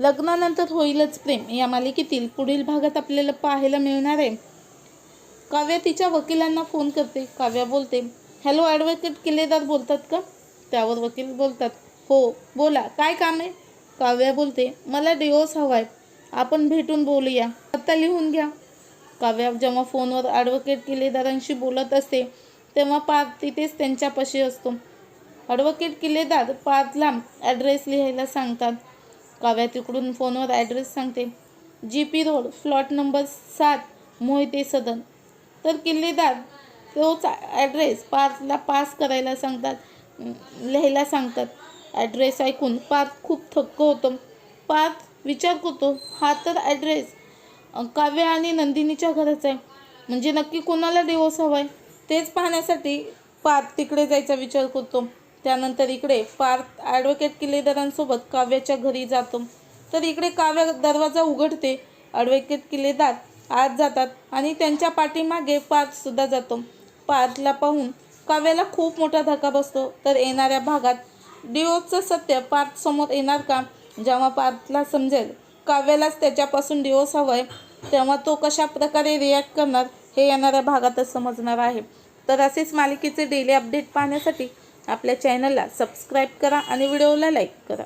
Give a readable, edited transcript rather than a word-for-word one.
लग्नानंतर होईलच प्रेम या मालिकेतील पुढील भागात आपल्याला पाहायला मिळणार आहे। काव्या तिच्या वकिलांना फोन करते। काव्या बोलते, हॅलो ॲडव्होकेट किल्लेदार बोलतात का? त्यावर वकील बोलतात, हो बोला, काय काम आहे? काव्या बोलते, मला डिवोर्स हवा आहे, आपण भेटून बोलूया, आता लिहून घ्या। काव्या जेव्हा फोनवर ॲडव्होकेट किल्लेदारांशी बोलत असते तेव्हा पार्थ तिथेच त्यांच्यापाशी असतो। ॲडव्होकेट किल्लेदार पार्थला ॲड्रेस लिहायला सांगतात। काव्या तिकडून फोनवर ॲड्रेस सांगते, GP road, flat number 7, Mohite Sadan. तर किल्लेदार तोच ॲड्रेस पार्थला पास करायला सांगतात, लिहायला सांगतात। ॲड्रेस ऐकून पार्थ खूप थक्क होतो। पार्थ विचार करतो, हा तर ॲड्रेस काव्या आणि नंदिनीच्या घराचा आहे, म्हणजे नक्की कोणाला डिवोर्स हवा आहे? तेच पाहण्यासाठी पार्थ तिकडे जायचा विचार करतो। त्यानंतर इकडे पार्थ ॲडव्होकेट किल्लेदारांसोबत काव्याच्या घरी जातो। तर इकडे काव्या दरवाजा उघडते। ॲडव्होकेट किल्लेदार आत जातात आणि त्यांच्या पाठीमागे पार्थसुद्धा जातो। पार्थला पाहून काव्याला खूप मोठा धक्का बसतो। तर येणाऱ्या भागात डिवोर्सचं सत्य पार्थसमोर येणार का? जेव्हा पार्थला समजेल काव्यालाच त्याच्यापासून डिवोर्स हवा आहे, तेव्हा तो कशा प्रकारे रिॲक्ट करणार हे येणाऱ्या भागातच समजणार आहे। तर असेच मालिकेचे डेली अपडेट पाहण्यासाठी आपल्या चॅनलला सबस्क्राईब करा आणि व्हिडिओला लाईक करा।